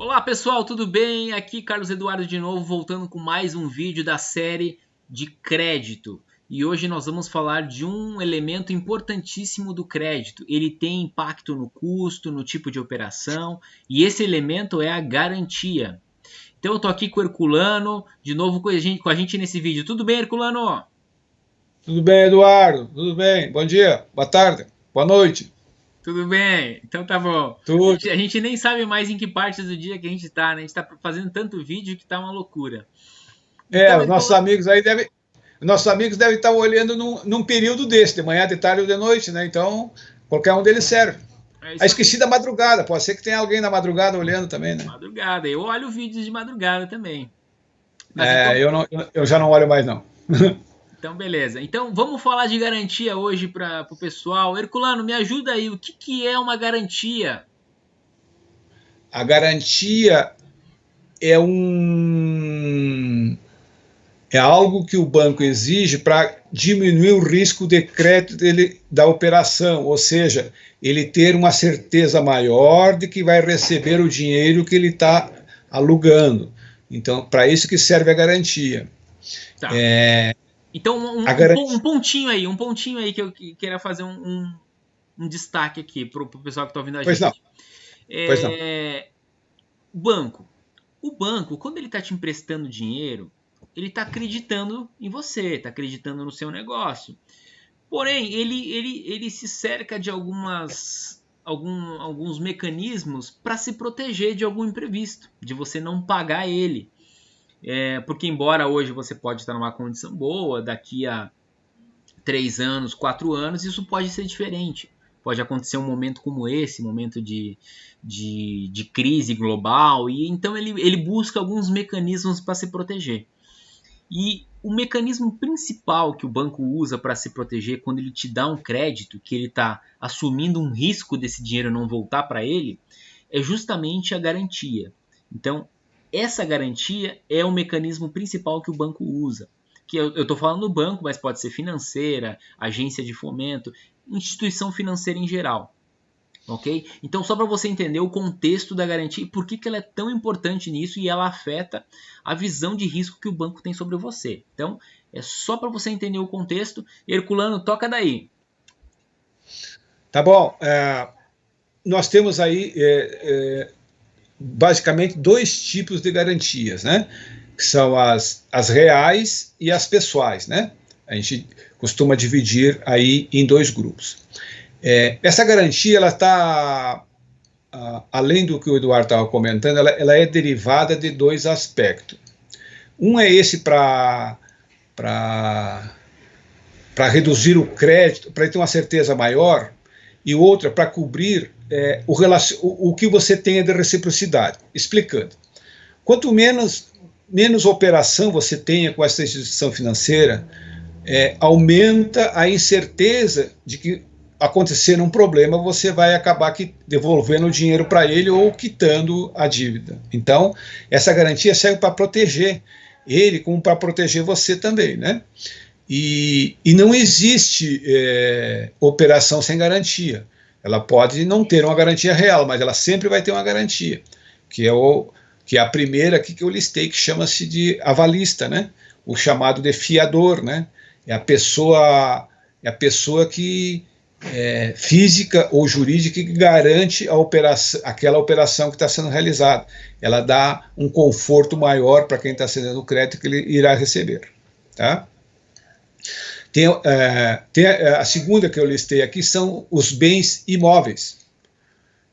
Olá pessoal, tudo bem? Aqui Carlos Eduardo de novo, voltando com mais um vídeo da série de crédito. E hoje nós vamos falar de um elemento importantíssimo do crédito. Ele tem impacto no custo, no tipo de operação, e esse elemento é a garantia. Então eu tô aqui com o Herculano, de novo com a gente nesse vídeo. Tudo bem, Herculano? Tudo bem, Eduardo? Tudo bem? Bom dia, boa tarde, boa noite. Tudo bem, então tá bom. Tudo. A gente nem sabe mais em que parte do dia que a gente tá, né? A gente tá fazendo tanto vídeo que tá uma loucura. Então, Os nossos amigos aí devem, estar olhando num período desse, de manhã, de tarde ou de noite, né? Então, qualquer um deles serve. é Ah, isso aí. esqueci da madrugada, pode ser que tenha alguém na madrugada olhando também, né? Madrugada. Eu olho vídeos de madrugada também. Mas então, Eu já não olho mais, não. então beleza. Então vamos falar de garantia hoje para o pessoal. Herculano, me ajuda aí. O que é uma garantia? A garantia é um é algo que o banco exige para diminuir o risco de crédito da operação, ou seja, ele ter uma certeza maior de que vai receber o dinheiro que ele está alugando. Então, para isso que serve a garantia. Tá. Então A garantia. um pontinho aí que eu queria fazer um destaque aqui para o pessoal que está ouvindo a Pois não, gente. pois não. O banco. O banco, quando ele está te emprestando dinheiro, ele está acreditando em você, está acreditando no seu negócio. Porém, ele se cerca de alguns mecanismos para se proteger de algum imprevisto, de você não pagar ele. Porque embora hoje você pode estar numa condição boa, daqui a 3 anos, 4 anos, isso pode ser diferente. Pode acontecer um momento como esse, momento de crise global, e então ele busca alguns mecanismos para se proteger. E o mecanismo principal que o banco usa para se proteger quando ele te dá um crédito, que ele está assumindo um risco desse dinheiro não voltar para ele, é justamente a garantia. Então, essa garantia é o mecanismo principal que o banco usa. Que eu estou falando do banco, mas pode ser financeira, agência de fomento, instituição financeira em geral. Ok? Então, só para você entender o contexto da garantia e por que ela é tão importante nisso e ela afeta a visão de risco que o banco tem sobre você. Então, é só para você entender o contexto. Herculano, toca daí. Tá bom. Nós temos aí basicamente dois tipos de garantias, né? Que são as reais e as pessoais, né? A gente costuma dividir aí em dois grupos. Essa garantia, ela está, além do que o Eduardo estava comentando, ela é derivada de dois aspectos. Um é esse para reduzir o crédito, para ter uma certeza maior, e outra para cobrir o que você tenha de reciprocidade. Explicando. Quanto menos operação você tenha com essa instituição financeira, aumenta a incerteza de que acontecer um problema, você vai acabar devolvendo o dinheiro para ele ou quitando a dívida. Então, essa garantia serve para proteger ele, como para proteger você também, né? E não existe operação sem garantia. Ela pode não ter uma garantia real, mas ela sempre vai ter uma garantia, que é a primeira aqui que eu listei, que chama-se de avalista, né? O chamado de fiador, né? É a pessoa que física ou jurídica que garante aquela operação que está sendo realizada. Ela dá um conforto maior para quem está cedendo o crédito que ele irá receber. Tá? Tem a segunda que eu listei aqui, são os bens imóveis.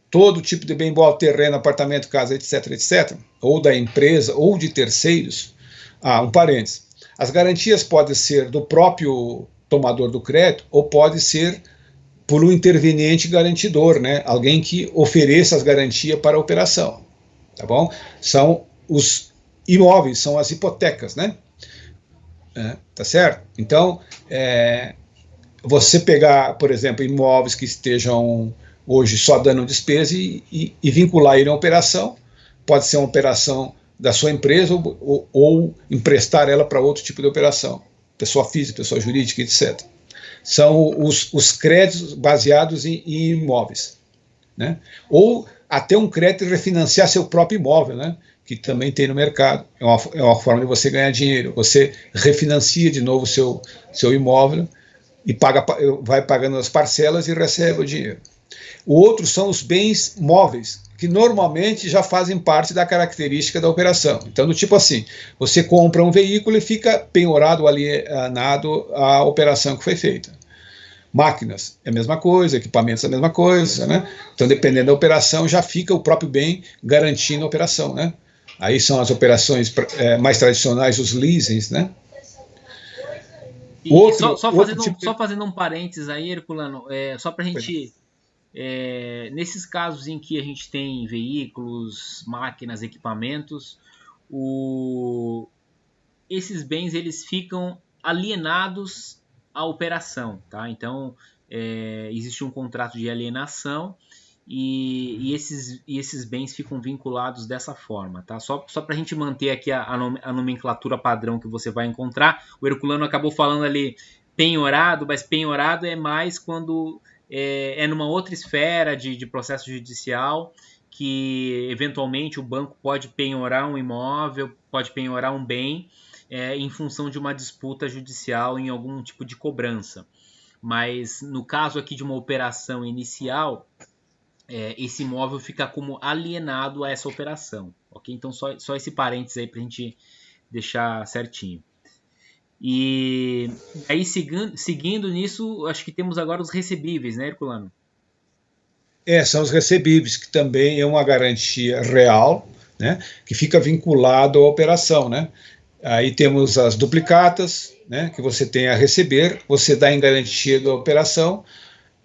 Todo tipo de bem imóvel, terreno, apartamento, casa, etc., etc., ou da empresa, ou de terceiros. Um parênteses. As garantias podem ser do próprio tomador do crédito, ou pode ser por um interveniente garantidor, né? Alguém que ofereça as garantias para a operação. Tá bom? São os imóveis, são as hipotecas, né? Tá certo? Então, você pegar, por exemplo, imóveis que estejam hoje só dando despesa e vincular ele a uma operação, pode ser uma operação da sua empresa ou emprestar ela para outro tipo de operação, pessoa física, pessoa jurídica, etc. São os créditos baseados em imóveis, né? Ou até um crédito refinanciar seu próprio imóvel, né? Que também tem no mercado. É uma forma de você ganhar dinheiro. Você refinancia de novo o seu imóvel e vai pagando as parcelas e recebe o dinheiro. O outro são os bens móveis, que normalmente já fazem parte da característica da operação. Então, do tipo assim, você compra um veículo e fica penhorado, alienado à operação que foi feita. Máquinas é a mesma coisa, equipamentos é a mesma coisa, né? Então, dependendo da operação, já fica o próprio bem garantindo a operação, né? Aí são as operações mais tradicionais, os leasings, né? E só fazendo um parênteses aí, Herculano, só para a gente... nesses casos em que a gente tem veículos, máquinas, equipamentos, esses bens eles ficam alienados à operação, tá? Então existe um contrato de alienação e esses bens ficam vinculados dessa forma, tá? Só para a gente manter aqui a nomenclatura padrão que você vai encontrar. O Herculano acabou falando ali penhorado, mas penhorado é mais quando é numa outra esfera de processo judicial, que eventualmente o banco pode penhorar um imóvel, pode penhorar um bem em função de uma disputa judicial em algum tipo de cobrança. Mas no caso aqui de uma operação inicial, esse imóvel fica como alienado a essa operação, ok? Então só esse parênteses aí para a gente deixar certinho. E aí, seguindo nisso, acho que temos agora os recebíveis, né, Herculano? São os recebíveis, que também é uma garantia real, né, que fica vinculado à operação, né? Aí temos as duplicatas, né, que você tem a receber, você dá em garantia da operação,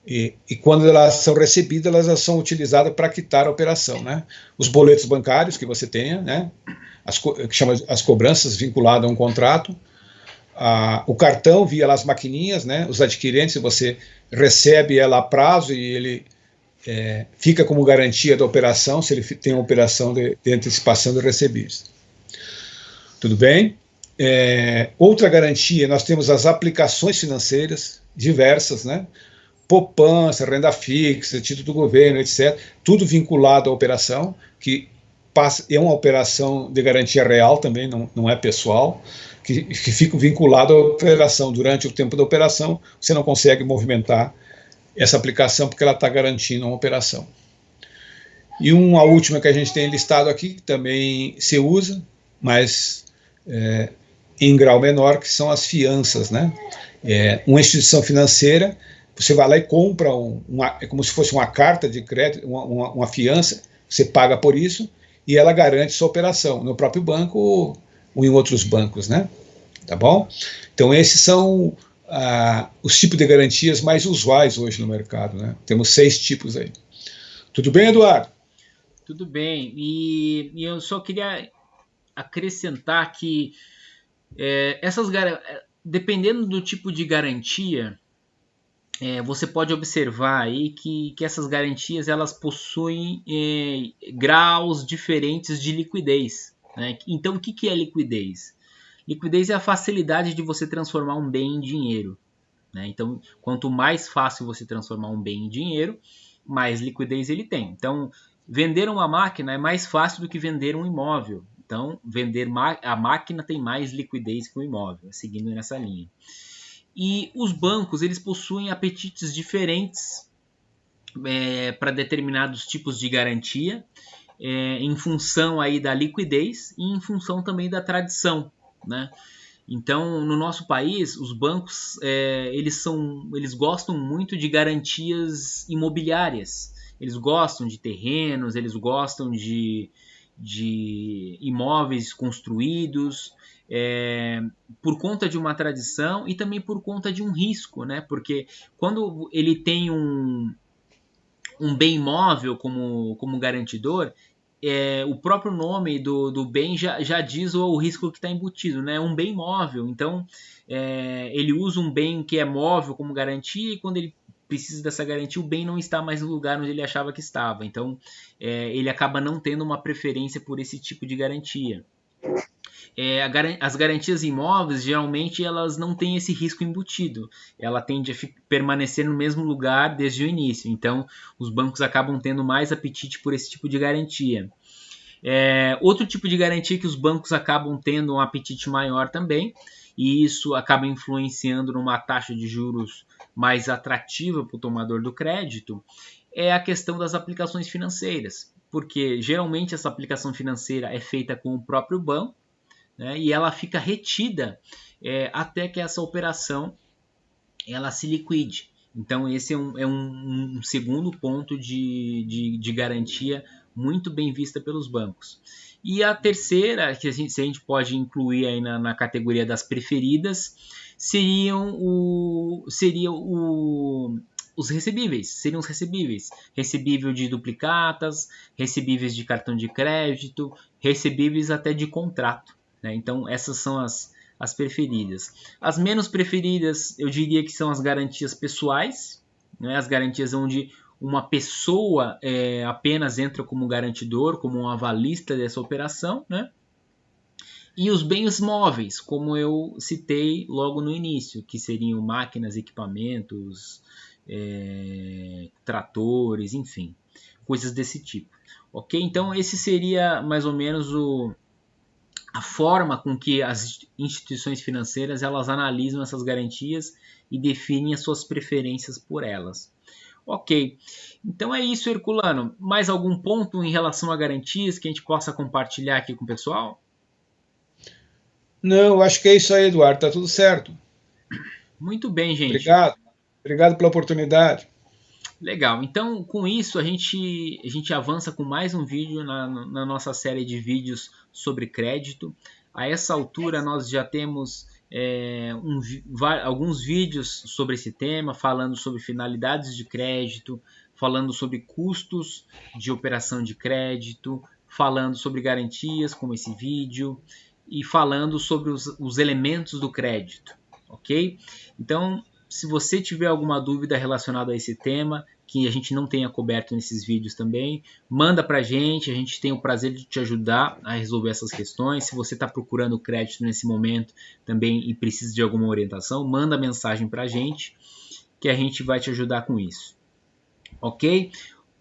e quando elas são recebidas, elas são utilizadas para quitar a operação, né? Os boletos bancários que você tenha, né, que chama as cobranças vinculadas a um contrato, o cartão via as maquininhas, né, os adquirentes, você recebe ela a prazo e ele fica como garantia da operação, se ele tem uma operação de antecipação de recebíveis. Tudo bem? Outra garantia, nós temos as aplicações financeiras diversas, né? Poupança, renda fixa, título do governo, etc. Tudo vinculado à operação, que é uma operação de garantia real também, não é pessoal, que fica vinculado à operação. Durante o tempo da operação, você não consegue movimentar essa aplicação porque ela está garantindo uma operação. E uma última que a gente tem listado aqui, que também se usa, mas em grau menor, que são as fianças, né? Uma instituição financeira, você vai lá e compra, é como se fosse uma carta de crédito, uma fiança, você paga por isso, e ela garante sua operação no próprio banco ou em outros bancos, né? Tá bom? Então esses são os tipos de garantias mais usuais hoje no mercado, né? Temos 6 tipos aí. Tudo bem, Eduardo? Tudo bem. E eu só queria acrescentar que dependendo do tipo de garantia, você pode observar aí que essas garantias elas possuem graus diferentes de liquidez, né? Então, o que é liquidez? Liquidez é a facilidade de você transformar um bem em dinheiro, né? Então, quanto mais fácil você transformar um bem em dinheiro, mais liquidez ele tem. Então, vender uma máquina é mais fácil do que vender um imóvel. Então, vender a máquina tem mais liquidez que o imóvel, seguindo nessa linha. E os bancos, eles possuem apetites diferentes para determinados tipos de garantia, em função aí da liquidez e em função também da tradição, né? Então, no nosso país, os bancos eles gostam muito de garantias imobiliárias. Eles gostam de terrenos, eles gostam de imóveis construídos, por conta de uma tradição e também por conta de um risco, né? Porque quando ele tem um bem imóvel como garantidor, o próprio nome do bem já diz o risco que está embutido, né? Um bem móvel. Então, ele usa um bem que é móvel como garantia e quando ele precisa dessa garantia, o bem não está mais no lugar onde ele achava que estava. Então, ele acaba não tendo uma preferência por esse tipo de garantia. As garantias imóveis, geralmente, elas não têm esse risco embutido. Ela tende a permanecer no mesmo lugar desde o início. Então, os bancos acabam tendo mais apetite por esse tipo de garantia. Outro tipo de garantia que os bancos acabam tendo um apetite maior também, e isso acaba influenciando numa taxa de juros mais atrativa para o tomador do crédito, é a questão das aplicações financeiras. Porque, geralmente, essa aplicação financeira é feita com o próprio banco, né, e ela fica retida até que essa operação ela se liquide. Então esse é um segundo ponto de garantia muito bem vista pelos bancos. E a terceira, que a gente pode incluir aí na categoria das preferidas, seriam os recebíveis. Seriam os recebíveis. Recebível de duplicatas, recebíveis de cartão de crédito, recebíveis até de contrato. Então essas são as preferidas. As menos preferidas, eu diria que são as garantias pessoais, né? As garantias onde uma pessoa apenas entra como garantidor, como um avalista dessa operação, né? E os bens móveis, como eu citei logo no início, que seriam máquinas, equipamentos, tratores, enfim, coisas desse tipo. Ok? Então esse seria mais ou menos a forma com que as instituições financeiras elas analisam essas garantias e definem as suas preferências por elas. Ok, então é isso, Herculano. Mais algum ponto em relação a garantias que a gente possa compartilhar aqui com o pessoal? Não, acho que é isso aí, Eduardo, tá tudo certo. Muito bem, gente. Obrigado pela oportunidade. Legal, então com isso a gente avança com mais um vídeo na nossa série de vídeos sobre crédito. A essa altura nós já temos alguns vídeos sobre esse tema, falando sobre finalidades de crédito, falando sobre custos de operação de crédito, falando sobre garantias, como esse vídeo, e falando sobre os elementos do crédito, ok? Então, se você tiver alguma dúvida relacionada a esse tema, que a gente não tenha coberto nesses vídeos também, manda para a gente tem o prazer de te ajudar a resolver essas questões. Se você está procurando crédito nesse momento também e precisa de alguma orientação, manda mensagem para a gente, que a gente vai te ajudar com isso. Ok?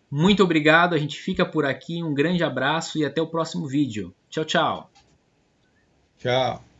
Muito obrigado, a gente fica por aqui, um grande abraço e até o próximo vídeo. Tchau, tchau. Tchau.